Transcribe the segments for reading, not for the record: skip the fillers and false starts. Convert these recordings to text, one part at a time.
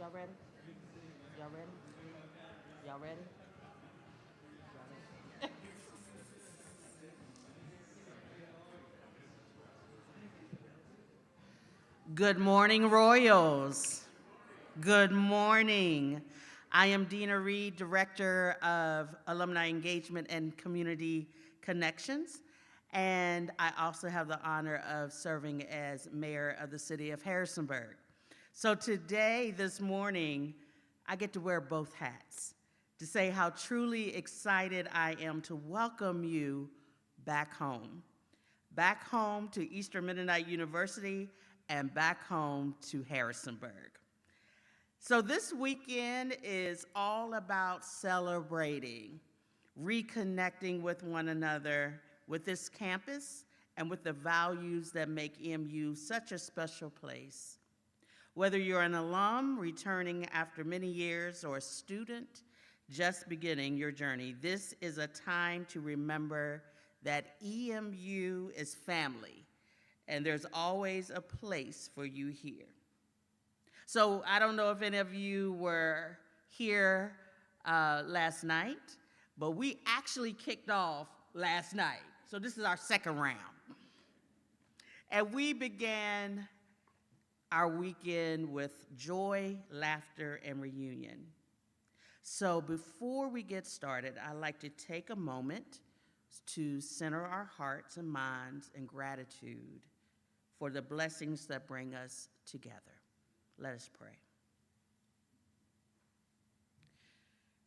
Y'all ready? Y'all ready? Y'all ready? Y'all ready? Good morning, Royals. Good morning. I am Dina Reed, Director of Alumni Engagement and Community Connections, and I also have the honor of serving as Mayor of the City of Harrisonburg. So today, this morning, I get to wear both hats to say how truly excited I am to welcome you back home to Eastern Mennonite University and back home to Harrisonburg. So this weekend is all about celebrating, reconnecting with one another, with this campus, and with the values that make EMU such a special place. Whether you're an alum returning after many years or a student just beginning your journey, this is a time to remember that EMU is family, and there's always a place for you here. So I don't know if any of you were here last night, but we actually kicked off last night. So this is our second round. And we began our weekend with joy, laughter, and reunion. So before we get started, I'd like to take a moment to center our hearts and minds in gratitude for the blessings that bring us together. Let us pray.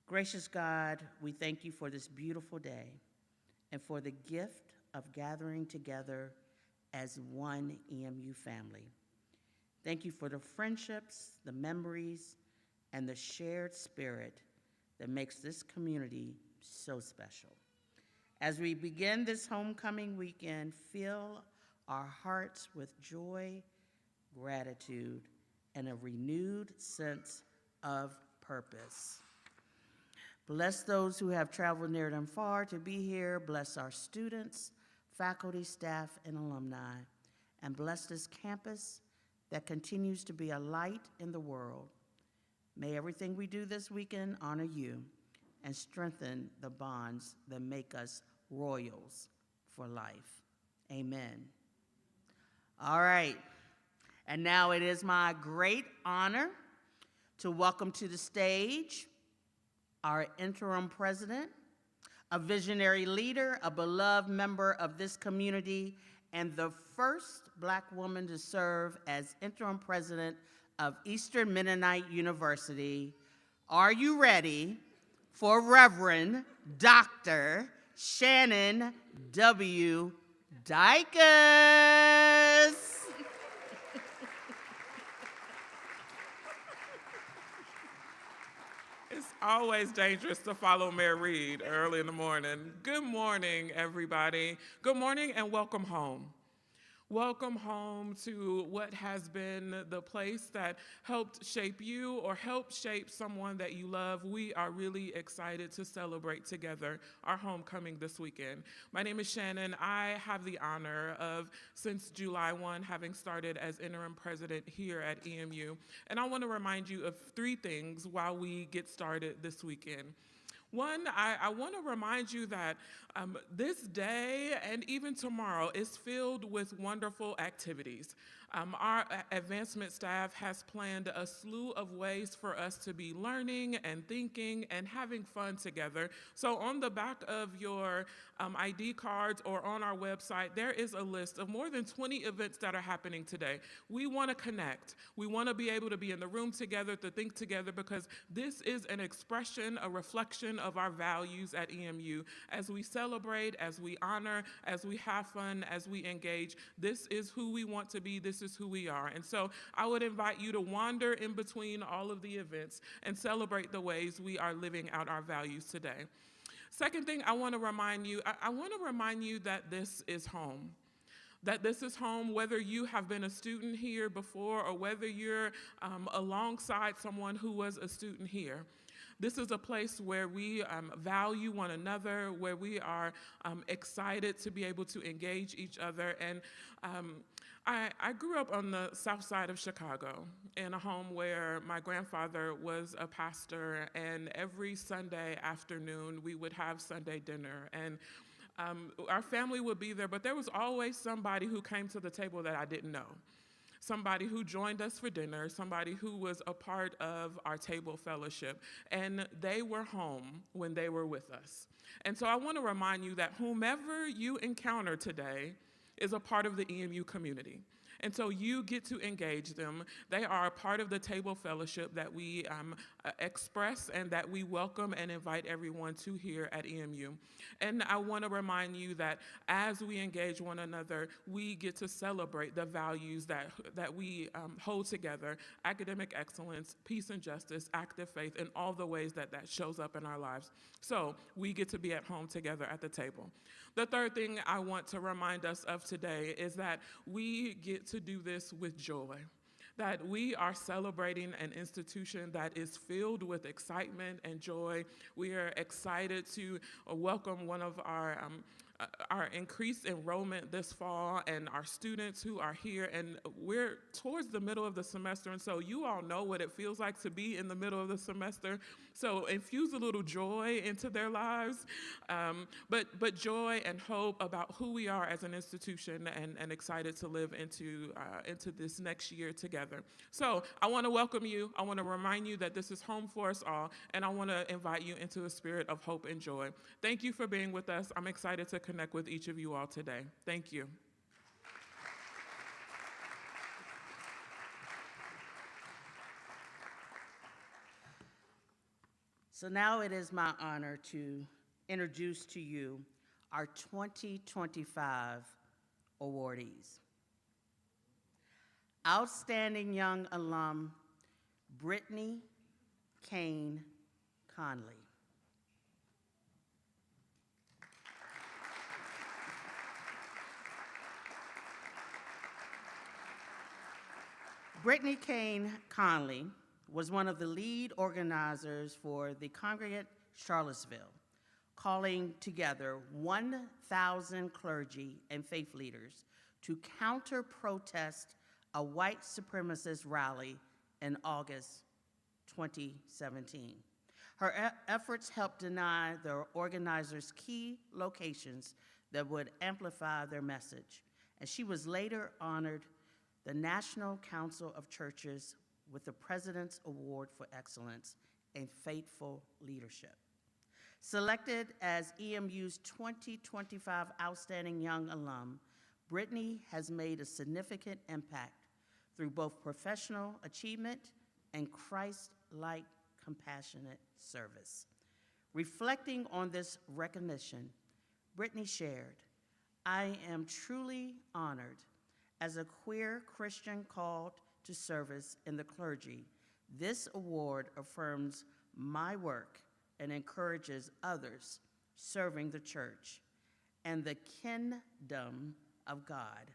Gracious God, we thank you for this beautiful day and for the gift of gathering together as one EMU family. Thank you for the friendships, the memories, and the shared spirit that makes this community so special. As we begin this homecoming weekend, fill our hearts with joy, gratitude, and a renewed sense of purpose. Bless those who have traveled near and far to be here. Bless our students, faculty, staff, and alumni. And bless this campus that continues to be a light in the world. May everything we do this weekend honor you and strengthen the bonds that make us royals for life. Amen. All right. And now it is my great honor to welcome to the stage our interim president, a visionary leader, a beloved member of this community, and the first Black woman to serve as interim president of Eastern Mennonite University. Are you ready for Reverend Dr. Shannon W. Dycus? It's always dangerous to follow Mayor Reed early in the morning. Good morning, everybody. Good morning and welcome home. Welcome home to what has been the place that helped shape you or helped shape someone that you love. We are really excited to celebrate together our homecoming this weekend. My name is Shannon. I have the honor of, since July 1, having started as interim president here at EMU. And I want to remind you of three things while we get started this weekend. One, I want to remind you that this day and even tomorrow is filled with wonderful activities. Our advancement staff has planned a slew of ways for us to be learning and thinking and having fun together. So on the back of your ID cards or on our website, there is a list of more than 20 events that are happening today. We want to connect. We want to be able to be in the room together, to think together, because this is an expression, a reflection of our values at EMU. As we celebrate, as we honor, as we have fun, as we engage, this is who we want to be. This is who we are. And so I would invite you to wander in between all of the events and celebrate the ways we are living out our values today. Second thing I want to remind you, I want to remind you that this is home. That this is home, whether you have been a student here before or whether you're alongside someone who was a student here. This is a place where we value one another, where we are excited to be able to engage each other. And I grew up on the south side of Chicago in a home where my grandfather was a pastor, and every Sunday afternoon we would have Sunday dinner. And our family would be there, but there was always somebody who came to the table that I didn't know. Somebody who joined us for dinner, somebody who was a part of our table fellowship, and they were home when they were with us. And so I want to remind you that whomever you encounter today is a part of the EMU community. And so you get to engage them. They are a part of the table fellowship that we express and that we welcome and invite everyone to here at EMU. And I want to remind you that as we engage one another, we get to celebrate the values that we hold together: academic excellence, peace and justice, active faith, and all the ways that shows up in our lives. So we get to be at home together at the table. The third thing I want to remind us of today is that we get to do this with joy, that we are celebrating an institution that is filled with excitement and joy. We are excited to welcome one of our increased enrollment this fall and our students who are here, and we're towards the middle of the semester, and so you all know what it feels like to be in the middle of the semester. So infuse a little joy into their lives, but joy and hope about who we are as an institution, and excited to live into this next year together. So I want to welcome you. I want to remind you that this is home for us all, and I want to invite you into a spirit of hope and joy. Thank you for being with us. I'm excited to connect with each of you all today. Thank you. So now it is my honor to introduce to you our 2025 awardees. Outstanding Young Alum, Brittany Kane Conley. Brittany Kane Conley was one of the lead organizers for the Congregate Charlottesville, calling together 1,000 clergy and faith leaders to counter-protest a white supremacist rally in August 2017. Her efforts helped deny the organizers key locations that would amplify their message, and she was later honored the National Council of Churches with the President's Award for Excellence in Faithful Leadership. Selected as EMU's 2025 Outstanding Young Alum, Brittany has made a significant impact through both professional achievement and Christ-like compassionate service. Reflecting on this recognition, Brittany shared, "I am truly honored as a queer Christian called to service in the clergy. This award affirms my work and encourages others serving the church and the kingdom of God."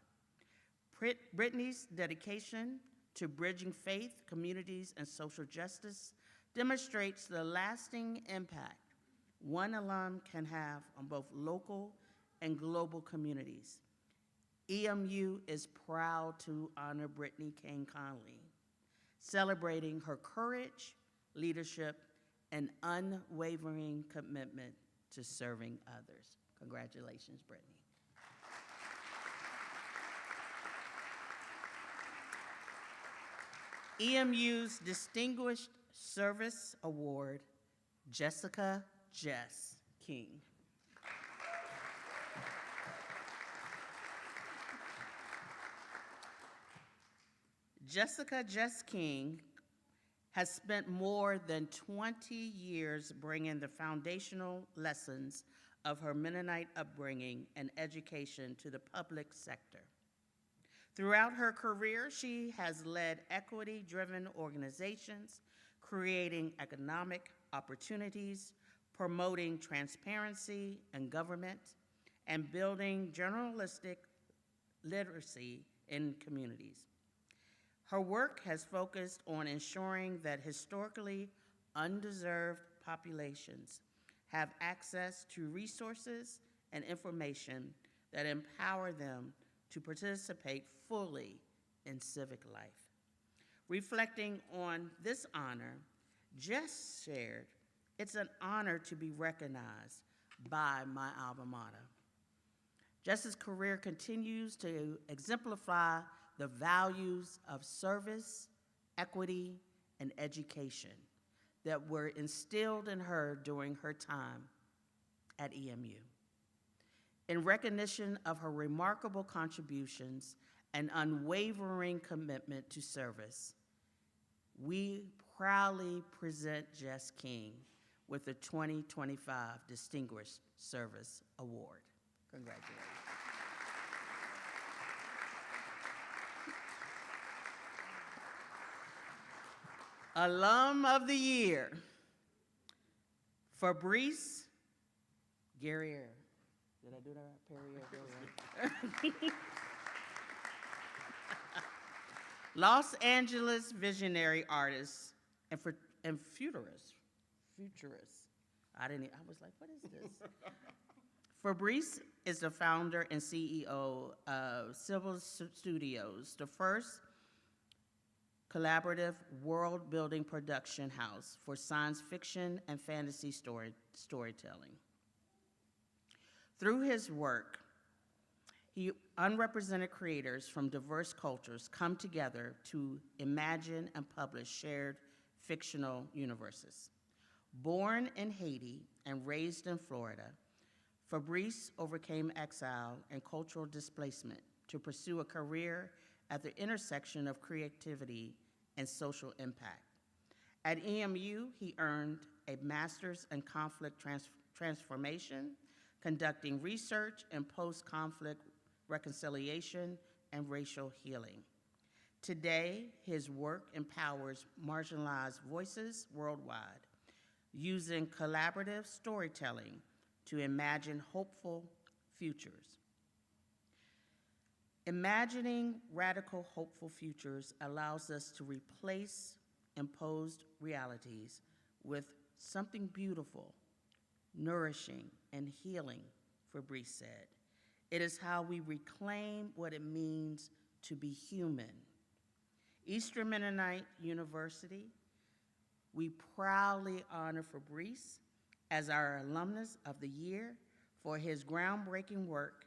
Brittany's dedication to bridging faith, communities, and social justice demonstrates the lasting impact one alum can have on both local and global communities. EMU is proud to honor Brittany Kane Conley, celebrating her courage, leadership, and unwavering commitment to serving others. Congratulations, Brittany. EMU's Distinguished Service Award, Jessica Jess King. Jessica Jess King has spent more than 20 years bringing the foundational lessons of her Mennonite upbringing and education to the public sector. Throughout her career, she has led equity-driven organizations, creating economic opportunities, promoting transparency in government, and building journalistic literacy in communities. Her work has focused on ensuring that historically undeserved populations have access to resources and information that empower them to participate fully in civic life. Reflecting on this honor just shared, it's an honor to be recognized by my alma mater. Jess's career continues to exemplify the values of service, equity, and education that were instilled in her during her time at EMU. In recognition of her remarkable contributions and unwavering commitment to service, we proudly present Jess King with the 2025 Distinguished Service Award. Congratulations. Alum of the Year, Fabrice Guerrier. Did I do that right? Perrier. Los Angeles visionary artist and futurist. I was like, what is this? Fabrice is the founder and CEO of Civil Studios, the first collaborative world-building production house for science fiction and fantasy storytelling. Through his work, unrepresented creators from diverse cultures come together to imagine and publish shared fictional universes. Born in Haiti and raised in Florida, Fabrice overcame exile and cultural displacement to pursue a career at the intersection of creativity and social impact. At EMU, he earned a master's in conflict transformation, conducting research in post-conflict reconciliation and racial healing. Today, his work empowers marginalized voices worldwide, using collaborative storytelling to imagine hopeful futures. Imagining radical, hopeful futures allows us to replace imposed realities with something beautiful, nourishing, and healing, Fabrice said. It is how we reclaim what it means to be human. Eastern Mennonite University, we proudly honor Fabrice as our Alumnus of the Year for his groundbreaking work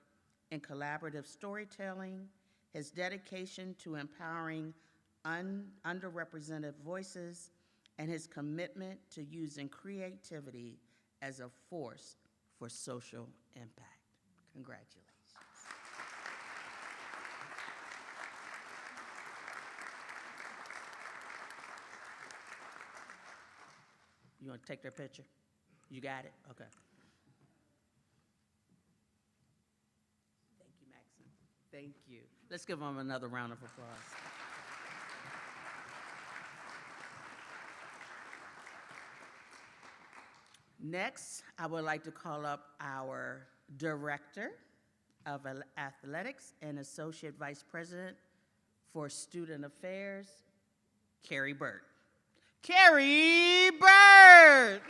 in collaborative storytelling, his dedication to empowering underrepresented voices, and his commitment to using creativity as a force for social impact. Congratulations. You want to take their picture? You got it? Okay. Thank you, Maxine. Thank you. Let's give them another round of applause. Next, I would like to call up our Director of Athletics and Associate Vice President for Student Affairs, Carrie Bird. Carrie Bird!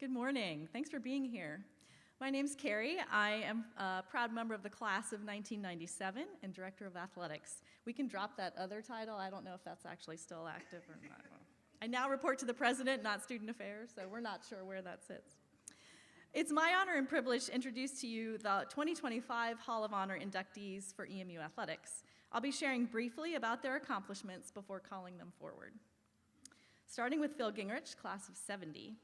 Good morning. Thanks for being here. My name's Carrie. I am a proud member of the class of 1997 and Director of Athletics. We can drop that other title. I don't know if that's actually still active or not. I now report to the President, not Student Affairs, so we're not sure where that sits. It's my honor and privilege to introduce to you the 2025 Hall of Honor inductees for EMU Athletics. I'll be sharing briefly about their accomplishments before calling them forward. Starting with Phil Gingrich, class of 70.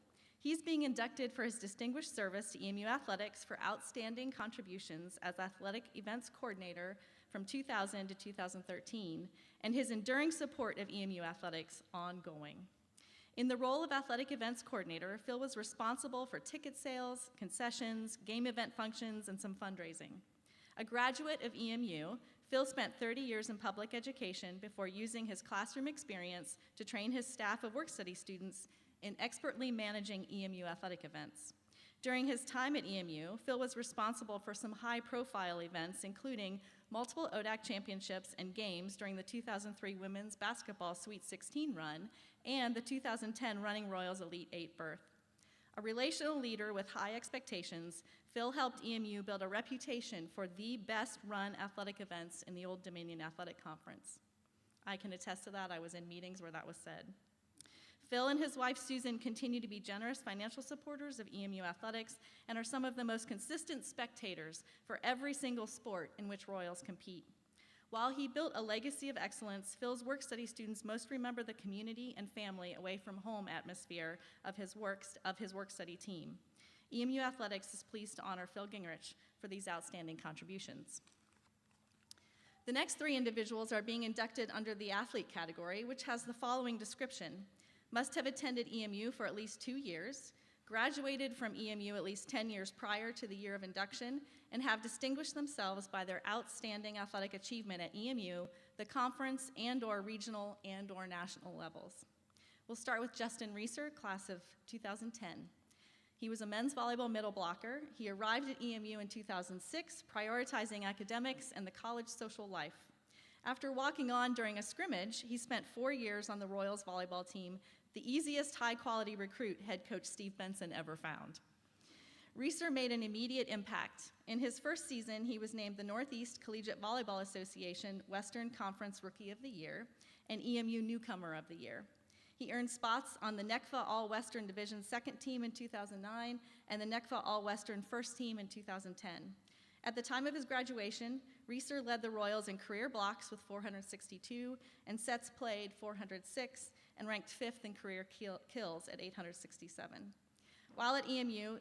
He's being inducted for his distinguished service to EMU Athletics for outstanding contributions as Athletic Events Coordinator from 2000 to 2013, and his enduring support of EMU Athletics ongoing. In the role of Athletic Events Coordinator, Phil was responsible for ticket sales, concessions, game event functions, and some fundraising. A graduate of EMU, Phil spent 30 years in public education before using his classroom experience to train his staff of work-study students in expertly managing EMU athletic events. During his time at EMU, Phil was responsible for some high-profile events, including multiple ODAC championships and games during the 2003 Women's Basketball Sweet 16 run and the 2010 Running Royals Elite 8 berth. A relational leader with high expectations, Phil helped EMU build a reputation for the best run athletic events in the Old Dominion Athletic Conference. I can attest to that. I was in meetings where that was said. Phil and his wife Susan continue to be generous financial supporters of EMU athletics and are some of the most consistent spectators for every single sport in which Royals compete. While he built a legacy of excellence, Phil's work-study students most remember the community and family away from home atmosphere of his work-study team. EMU Athletics is pleased to honor Phil Gingrich for these outstanding contributions. The next three individuals are being inducted under the athlete category, which has the following description: must have attended EMU for at least 2 years, graduated from EMU at least 10 years prior to the year of induction, and have distinguished themselves by their outstanding athletic achievement at EMU, the conference and/or regional and/or national levels. We'll start with Justin Reeser, class of 2010. He was a men's volleyball middle blocker. He arrived at EMU in 2006, prioritizing academics and the college social life. After walking on during a scrimmage, he spent 4 years on the Royals volleyball team, the easiest high-quality recruit head coach Steve Benson ever found. Reeser made an immediate impact. In his first season, he was named the Northeast Collegiate Volleyball Association Western Conference Rookie of the Year and EMU Newcomer of the Year. He earned spots on the NECFA All-Western Division second team in 2009 and the NECFA All-Western first team in 2010. At the time of his graduation, Reeser led the Royals in career blocks with 462 and sets played 406 and ranked 5th in career kills at 867. While at EMU,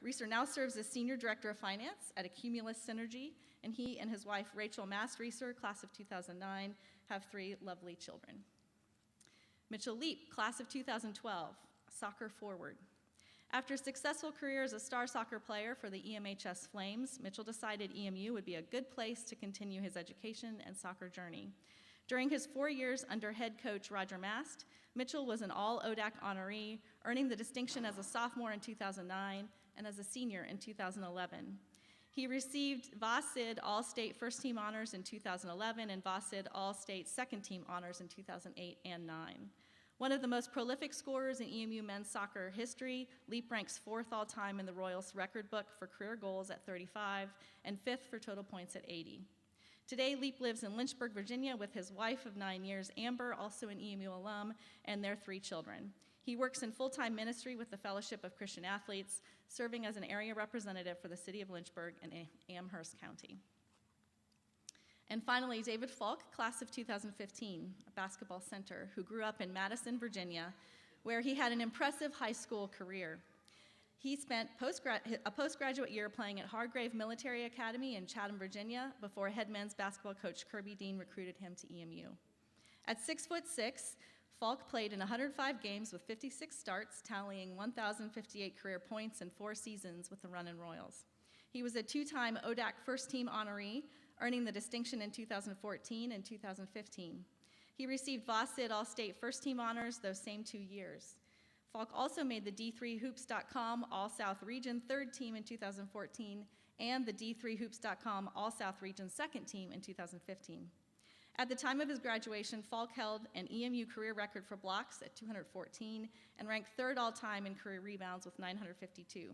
Reeser now serves as Senior Director of Finance at Accumulus Synergy, and he and his wife, Rachel Mast Reeser, class of 2009, have 3 lovely children. Mitchell Leap, class of 2012, soccer forward. After a successful career as a star soccer player for the EMHS Flames, Mitchell decided EMU would be a good place to continue his education and soccer journey. During his 4 years under head coach Roger Mast, Mitchell was an all-ODAC honoree, earning the distinction as a sophomore in 2009 and as a senior in 2011. He received VOSID All-State First Team Honors in 2011 and VOSID All-State Second Team Honors in 2008 and 9. One of the most prolific scorers in EMU men's soccer history, Leap ranks 4th all-time in the Royals record book for career goals at 35 and 5th for total points at 80. Today, Leap lives in Lynchburg, Virginia with his wife of 9 years, Amber, also an EMU alum, and their 3 children. He works in full-time ministry with the Fellowship of Christian Athletes, serving as an area representative for the city of Lynchburg and Amherst County. And finally, David Falk, class of 2015, a basketball center who grew up in Madison, Virginia, where he had an impressive high school career. He spent a postgraduate year playing at Hargrave Military Academy in Chatham, Virginia, before head men's basketball coach Kirby Dean recruited him to EMU. At 6'6", Falk played in 105 games with 56 starts, tallying 1,058 career points in 4 seasons with the Runnin' Royals. He was a 2-time ODAC First Team honoree, earning the distinction in 2014 and 2015. He received VOSID All-State First Team honors those same 2 years. Falk also made the D3Hoops.com All-South Region Third Team in 2014 and the D3Hoops.com All-South Region Second Team in 2015. At the time of his graduation, Falk held an EMU career record for blocks at 214 and ranked 3rd all-time in career rebounds with 952.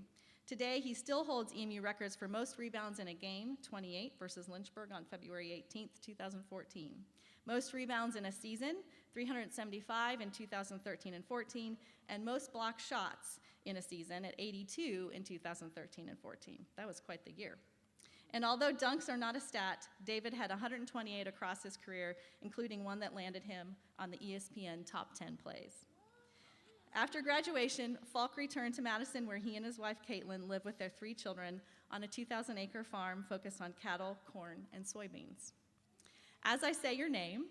Today, he still holds EMU records for most rebounds in a game, 28 versus Lynchburg on February 18th, 2014. Most rebounds in a season, 375 in 2013 and 14, and most block shots in a season at 82 in 2013 and 14. That was quite the year. And although dunks are not a stat, David had 128 across his career, including one that landed him on the ESPN Top 10 Plays. After graduation, Falk returned to Madison, where he and his wife, Caitlin, live with their 3 children on a 2,000-acre farm focused on cattle, corn, and soybeans. As I say your name,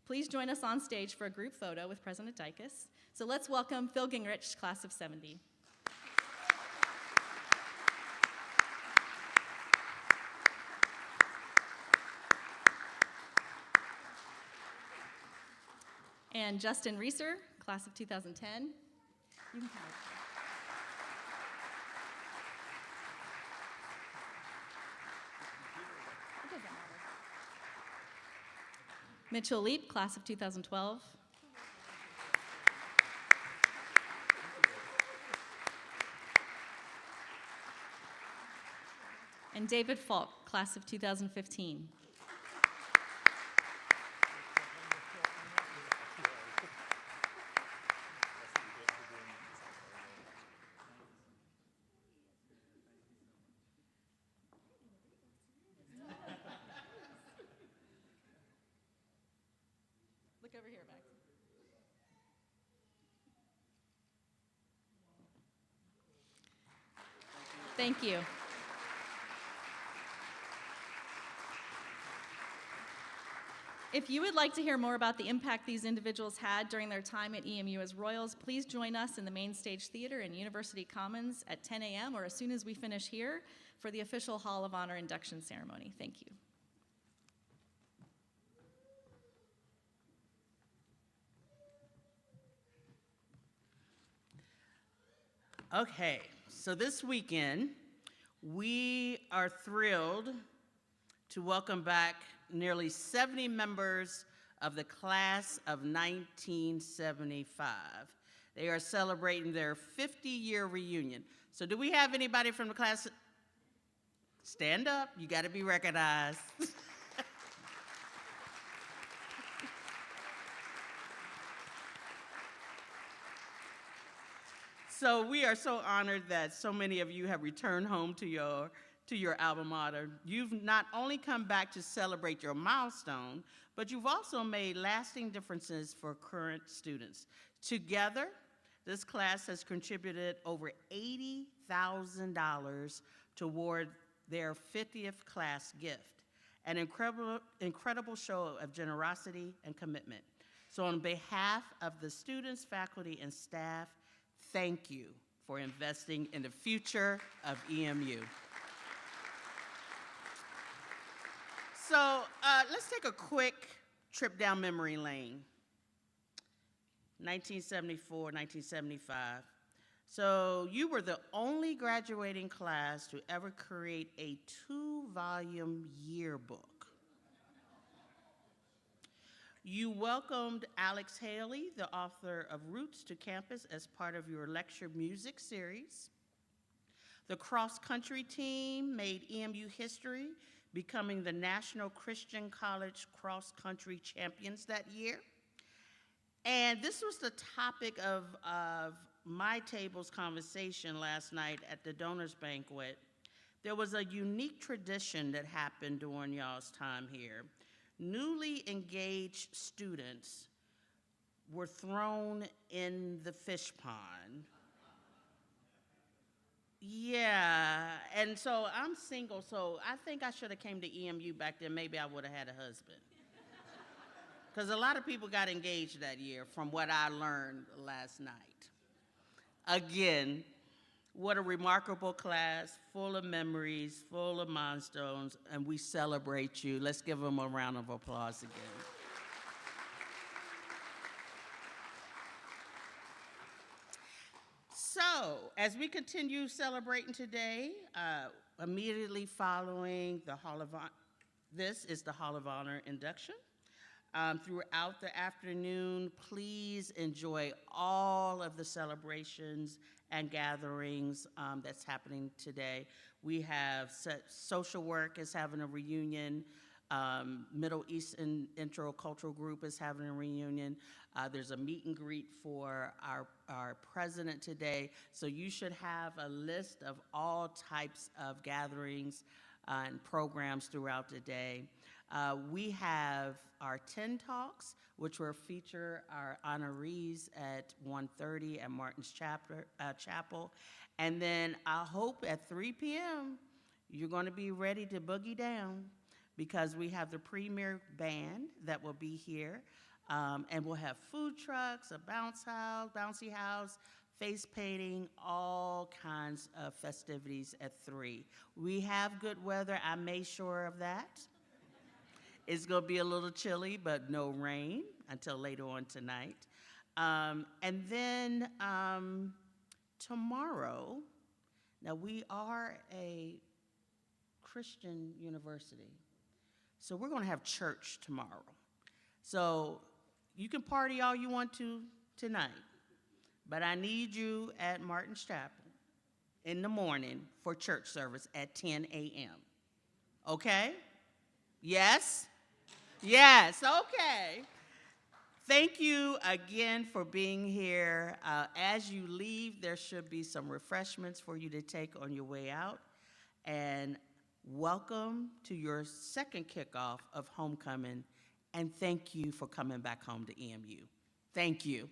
please join us on stage for a group photo with President Dycus. So let's welcome Phil Gingrich, class of 70. And Justin Reeser, class of 2010. You can have it. It doesn't matter. Mitchell Leap, class of 2012. And David Falk, class of 2015. Look over here, Max. Thank you. If you would like to hear more about the impact these individuals had during their time at EMU as Royals, please join us in the Main Stage Theater in University Commons at 10 a.m. or as soon as we finish here for the official Hall of Honor induction ceremony. Thank you. Okay, so this weekend, we are thrilled to welcome back nearly 70 members of the class of 1975. They are celebrating their 50-year reunion. So do we have anybody from the class? Stand up, you gotta be recognized. So we are so honored that so many of you have returned home to your alma mater. You've not only come back to celebrate your milestone, but you've also made lasting differences for current students. Together, this class has contributed over $80,000 toward their 50th class gift, an incredible show of generosity and commitment. So on behalf of the students, faculty, and staff, thank you for investing in the future of EMU. So let's take a quick trip down memory lane. 1974, 1975. So you were the only graduating class to ever create a 2-volume yearbook. You welcomed Alex Haley, the author of Roots, to campus as part of your lecture music series. The cross-country team made EMU history, becoming the National Christian College cross-country champions that year. And this was the topic of my table's conversation last night at the donors banquet. There was a unique tradition that happened during y'all's time here. Newly engaged students were thrown in the fish pond. Yeah, and so I'm single, so I think I should have came to EMU back then. Maybe I would have had a husband. Because a lot of people got engaged that year from what I learned last night. Again, what a remarkable class, full of memories, full of milestones, and we celebrate you. Let's give them a round of applause again. So, as we continue celebrating today, immediately following the Hall of Honor, this is the Hall of Honor induction. Throughout the afternoon, please enjoy all of the celebrations and gatherings that's happening today. We have social work is having a reunion. Middle Eastern Intercultural Group is having a reunion. There's a meet and greet for our president today. So you should have a list of all types of gatherings and programs throughout the day. We have our 10 talks, which will feature our honorees at 1:30 at Martin's Chapel. And then I hope at 3 p.m. you're going to be ready to boogie down because we have the premier band that will be here. And we'll have food trucks, a bouncy house, face painting, all kinds of festivities at 3. We have good weather, I made sure of that. It's gonna be a little chilly, but no rain until later on tonight. And then tomorrow, now we are a Christian university, so we're gonna have church tomorrow. So you can party all you want to tonight, but I need you at Martin's Chapel in the morning for church service at 10 a.m. Okay? Yes? Yes, okay. Thank you again for being here. As you leave, there should be some refreshments for you to take on your way out. And welcome to your second kickoff of homecoming. And thank you for coming back home to EMU. Thank you.